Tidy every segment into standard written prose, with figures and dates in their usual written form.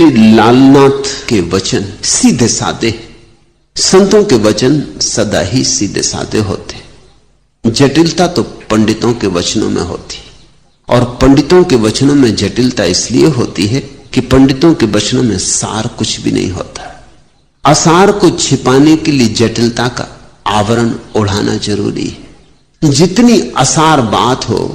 श्री लालनाथ के वचन सीधे साधे, संतों के वचन सदा ही सीधे साधे होते। जटिलता तो पंडितों के वचनों में होती, और पंडितों के वचनों में जटिलता इसलिए होती है कि पंडितों के वचनों में सार कुछ भी नहीं होता। असार को छिपाने के लिए जटिलता का आवरण ओढ़ाना जरूरी है। जितनी असार बात हो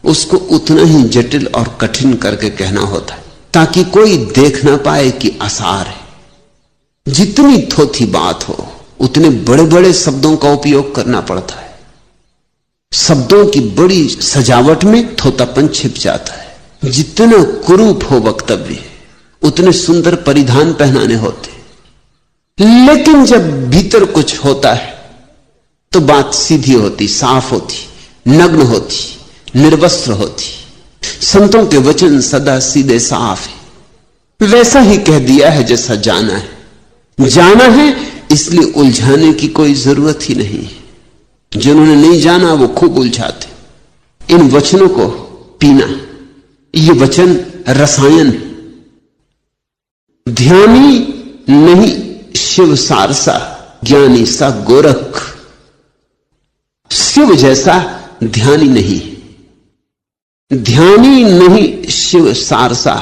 उसको उतना ही जटिल और कठिन करके कहना होता है, ताकि कोई देख ना पाए कि असार है। जितनी थोथी बात हो उतने बड़े बड़े शब्दों का उपयोग करना पड़ता है। शब्दों की बड़ी सजावट में थोतापन छिप जाता है। जितना कुरूप हो वक्तव्य उतने सुंदर परिधान पहनाने होते। लेकिन जब भीतर कुछ होता है तो बात सीधी होती, साफ होती, नग्न होती, निर्वस्त्र होती। संतों के वचन सदा सीधे साफ है। वैसा ही कह दिया है जैसा जाना है। जाना है इसलिए उलझाने की कोई जरूरत ही नहीं है। जिन्होंने नहीं जाना वो खूब उलझाते। इन वचनों को पीना, ये वचन रसायन। ध्यानी नहीं शिव सारसा, ज्ञानी सा गोरख। शिव जैसा ध्यानी नहीं, ध्यानी नहीं शिव सारसा।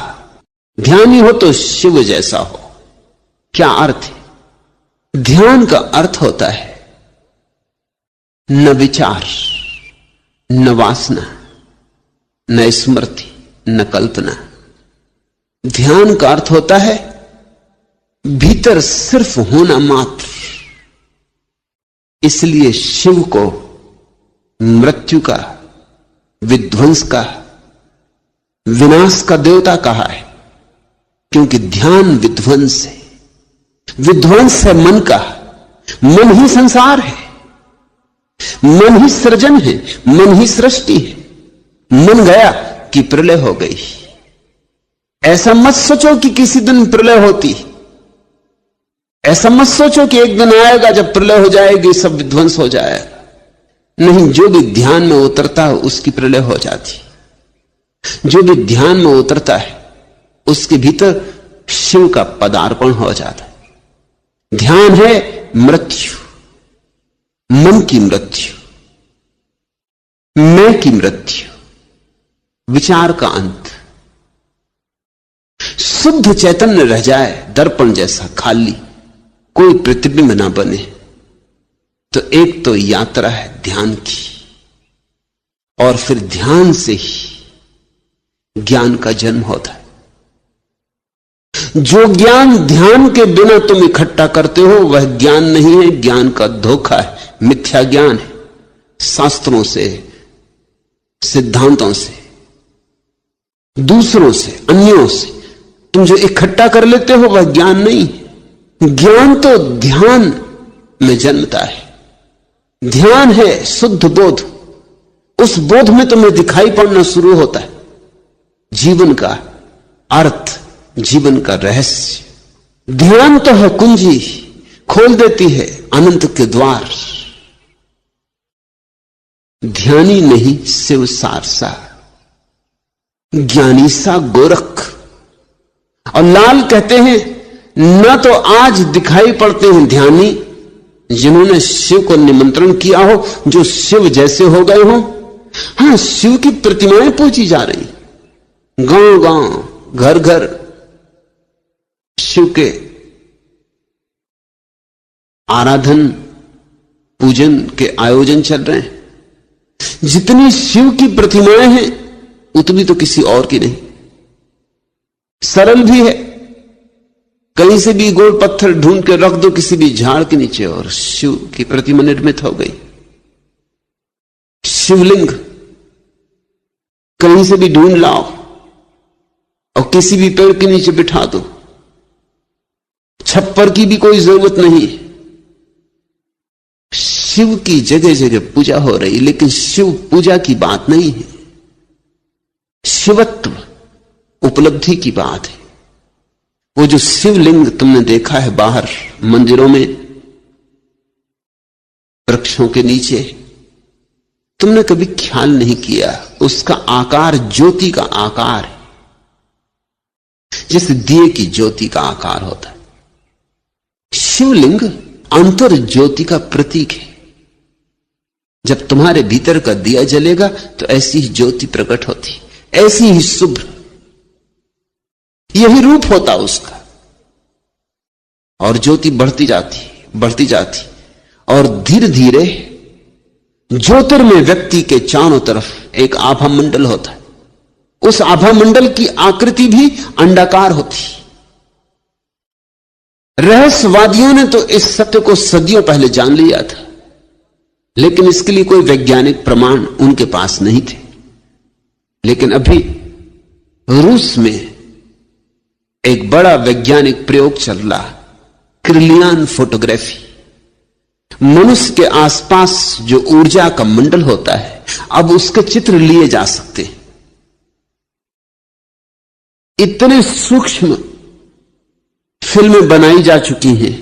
ध्यानी हो तो शिव जैसा हो। क्या अर्थ है? ध्यान का अर्थ होता है न विचार, न वासना, न स्मृति, न कल्पना। ध्यान का अर्थ होता है भीतर सिर्फ होना मात्र। इसलिए शिव को मृत्यु का, विध्वंस का, विनाश का देवता कहा है, क्योंकि ध्यान विध्वंस है। विध्वंस है मन का। मन ही संसार है, मन ही सृजन है, मन ही सृष्टि है। मन गया कि प्रलय हो गई। ऐसा मत सोचो कि किसी दिन प्रलय होती। ऐसा मत सोचो कि एक दिन आएगा जब प्रलय हो जाएगी, सब विध्वंस हो जाएगा। नहीं, जो भी ध्यान में उतरता है उसकी प्रलय हो जाती। जो भी ध्यान में उतरता है उसके भीतर शिव का पदार्पण हो जाता है। ध्यान है मृत्यु, मन की मृत्यु, मैं की मृत्यु, विचार का अंत। शुद्ध चैतन्य रह जाए, दर्पण जैसा खाली, कोई प्रतिबिंब ना बने, तो एक तो यात्रा है ध्यान की, और फिर ध्यान से ही ज्ञान का जन्म होता है। जो ज्ञान ध्यान के बिना तुम इकट्ठा करते हो वह ज्ञान नहीं है, ज्ञान का धोखा है, मिथ्या ज्ञान है। शास्त्रों से, सिद्धांतों से, दूसरों से, अन्यों से तुम जो इकट्ठा कर लेते हो वह ज्ञान नहीं है। ज्ञान तो ध्यान में जन्मता है। ध्यान है शुद्ध बोध। उस बोध में तुम्हें दिखाई पड़ना शुरू होता है जीवन का अर्थ, जीवन का रहस्य। ध्यान तो है कुंजी, खोल देती है अनंत के द्वार। ध्यानी नहीं शिव सारसा, ज्ञानी सा गोरख। और लाल कहते हैं न तो आज दिखाई पड़ते हैं ध्यानी जिन्होंने शिव को निमंत्रण किया हो, जो शिव जैसे हो गए हो। हां, शिव की प्रतिमाएं पूजी जा रही, गांव गांव, घर घर शिव के आराधन पूजन के आयोजन चल रहे हैं। जितनी शिव की प्रतिमाएं हैं उतनी तो किसी और की नहीं। सरल भी है, कहीं से भी गोल पत्थर ढूंढ के रख दो किसी भी झाड़ के नीचे और शिव की प्रतिमा निर्मित हो गई। शिवलिंग कहीं से भी ढूंढ लाओ और किसी भी पेड़ के नीचे बिठा दो। छप्पर की भी कोई जरूरत नहीं। शिव की जगह जगह पूजा हो रही, लेकिन शिव पूजा की बात नहीं है। शिवत्व उपलब्धि की बात है। वो जो शिवलिंग तुमने देखा है बाहर मंदिरों में, वृक्षों के नीचे, तुमने कभी ख्याल नहीं किया उसका आकार ज्योति का आकार है। जैसे दिए की ज्योति का आकार होता है। शिवलिंग अंतर ज्योति का प्रतीक है। जब तुम्हारे भीतर का दिया जलेगा तो ऐसी ही ज्योति प्रकट होती, ऐसी ही शुभ्र, यही रूप होता उसका। और ज्योति बढ़ती जाती और धीरे धीरे ज्योतिर्मय व्यक्ति के चारों तरफ एक आभा मंडल होता है। उस आभा मंडल की आकृति भी अंडाकार होती। रहस्यवादियों ने तो इस सत्य को सदियों पहले जान लिया था, लेकिन इसके लिए कोई वैज्ञानिक प्रमाण उनके पास नहीं थे। लेकिन अभी रूस में एक बड़ा वैज्ञानिक प्रयोग चल रहा, क्रिलियन फोटोग्राफी। मनुष्य के आसपास जो ऊर्जा का मंडल होता है, अब उसके चित्र लिए जा सकते हैं। इतने सूक्ष्म फिल्में बनाई जा चुकी हैं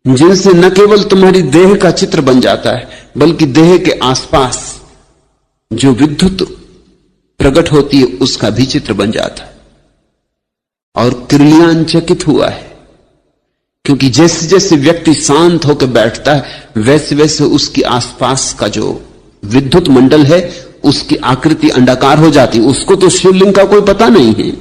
जिनसे न केवल तुम्हारी देह का चित्र बन जाता है, बल्कि देह के आसपास जो विद्युत प्रकट होती है उसका भी चित्र बन जाता है। और क्रिलियन चकित हुआ है, क्योंकि जैसे जैसे व्यक्ति शांत होकर बैठता है वैसे वैसे उसके आसपास का जो विद्युत मंडल है उसकी आकृति अंडाकार हो जाती। उसको तो शिवलिंग का कोई पता नहीं है,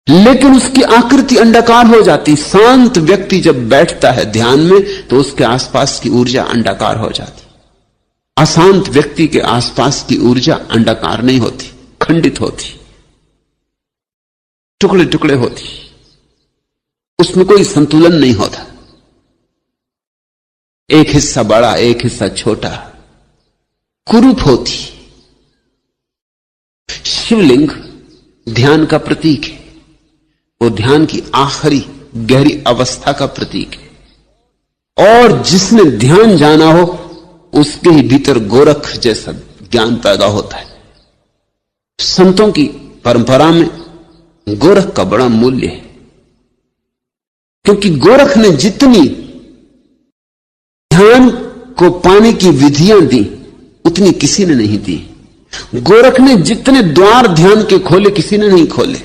लेकिन उसकी आकृति अंडाकार हो जाती। शांत व्यक्ति जब बैठता है ध्यान में तो उसके आसपास की ऊर्जा अंडाकार हो जाती। अशांत व्यक्ति के आसपास की ऊर्जा अंडाकार नहीं होती, खंडित होती, टुकड़े टुकड़े होती, उसमें कोई संतुलन नहीं होता। एक हिस्सा बड़ा, एक हिस्सा छोटा, कुरूप होती। शिवलिंग ध्यान का प्रतीक है, वो ध्यान की आखिरी गहरी अवस्था का प्रतीक है। और जिसने ध्यान जाना हो उसके ही भीतर गोरख जैसा ज्ञान पैदा होता है। संतों की परंपरा में गोरख का बड़ा मूल्य है, क्योंकि गोरख ने जितनी ध्यान को पाने की विधियां दी उतनी किसी ने नहीं दी। गोरख ने जितने द्वार ध्यान के खोले किसी ने नहीं खोले।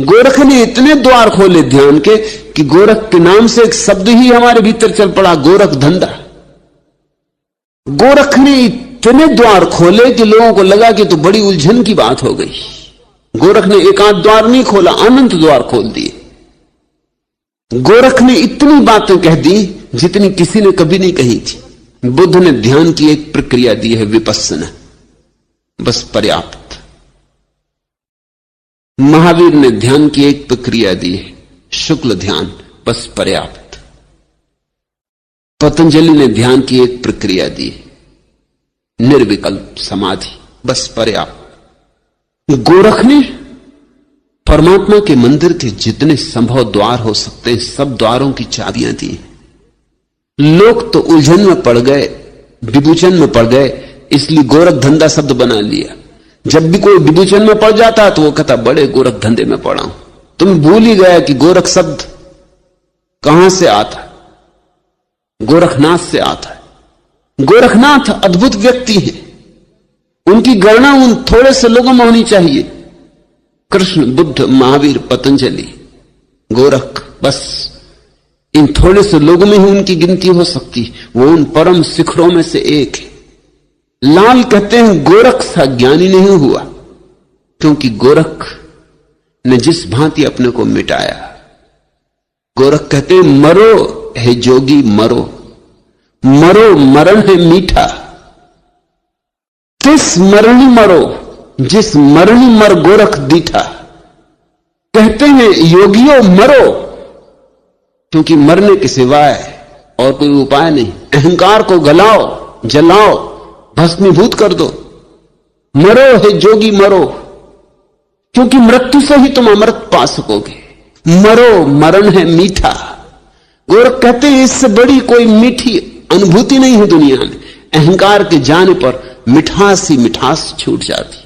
गोरख ने इतने द्वार खोले ध्यान के कि गोरख के नाम से एक शब्द ही हमारे भीतर चल पड़ा, गोरख धंधा। गोरख ने इतने द्वार खोले कि लोगों को लगा कि तो बड़ी उलझन की बात हो गई। गोरख ने एक आध द्वार नहीं खोला, अनंत द्वार खोल दिए। गोरख ने इतनी बातें कह दी जितनी किसी ने कभी नहीं कही थी। बुद्ध ने ध्यान की एक प्रक्रिया दी है, विपस्सना, बस पर्याप्त। महावीर ने ध्यान की एक प्रक्रिया दी है, शुक्ल ध्यान, बस पर्याप्त। पतंजलि ने ध्यान की एक प्रक्रिया दी है, निर्विकल्प समाधि, बस पर्याप्त। गोरख ने परमात्मा के मंदिर के जितने संभव द्वार हो सकते हैं सब द्वारों की चाबियां दी। लोग तो उलझन में पड़ गए, विभूचन में पड़ गए, इसलिए गोरख धंधा शब्द बना लिया। जब भी कोई विभूचन में पड़ जाता है तो वो कहता बड़े गोरख धंधे में पड़ा हूं। तुम भूल ही गया कि गोरख शब्द कहां से आता है, गोरखनाथ से आता है। गोरखनाथ अद्भुत व्यक्ति है, उनकी गणना उन थोड़े से लोगों में होनी चाहिए। कृष्ण, बुद्ध, महावीर, पतंजलि, गोरख, बस इन थोड़े से लोगों में ही उनकी गिनती हो सकती। वो उन परम शिखरों में से एक है। लाल कहते हैं गोरख सा ज्ञानी नहीं हुआ, क्योंकि गोरख ने जिस भांति अपने को मिटाया। गोरख कहते हैं मरो हे जोगी मरो, मरो मरण है मीठा, तिस मरणी मरो जिस मरणी मर गोरख दीठा। कहते हैं योगियों मरो, क्योंकि मरने के सिवाय और कोई उपाय नहीं। अहंकार को गलाओ, जलाओ, भस्मीभूत कर दो। मरो हे जोगी मरो, क्योंकि मृत्यु से ही तुम अमृत पा सकोगे। मरो मरण है मीठा। गोरख कहते हैं इससे बड़ी कोई मीठी अनुभूति नहीं है दुनिया में। अहंकार के जाने पर मिठास ही मिठास छूट जाती।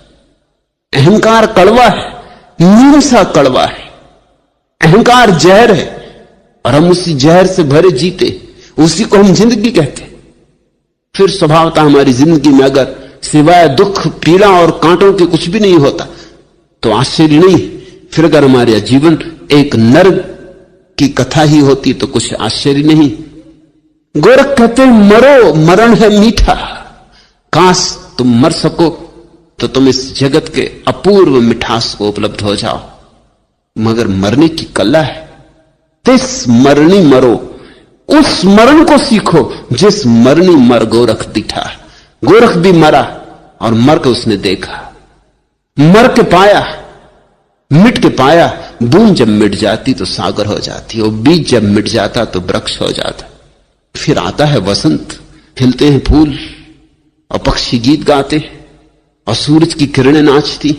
अहंकार कड़वा है, नीम सा कड़वा है। अहंकार जहर है और हम उसी जहर से भरे जीते, उसी को हम जिंदगी कहते। फिर स्वभावतः हमारी जिंदगी में अगर सिवाय दुख, पीड़ा और कांटों के कुछ भी नहीं होता, तो आश्चर्य नहीं। फिर अगर हमारा जीवन एक नर्क की कथा ही होती तो कुछ आश्चर्य नहीं। गोरख कहते हैं मरो, मरण है मीठा। काश तुम मर सको तो तुम इस जगत के अपूर्व मिठास को उपलब्ध हो जाओ, मगर मरने की कला है। तिस मरणी मरो, उस मरण को सीखो जिस मरणी मर गोरख दिठा। गोरख भी मरा और मर के उसने देखा, मर के पाया, मिट के पाया। बूंद जब मिट जाती तो सागर हो जाती, और बीज जब मिट जाता तो वृक्ष हो जाता। फिर आता है वसंत, खिलते हैं फूल और पक्षी गीत गाते और सूरज की किरणें नाचती।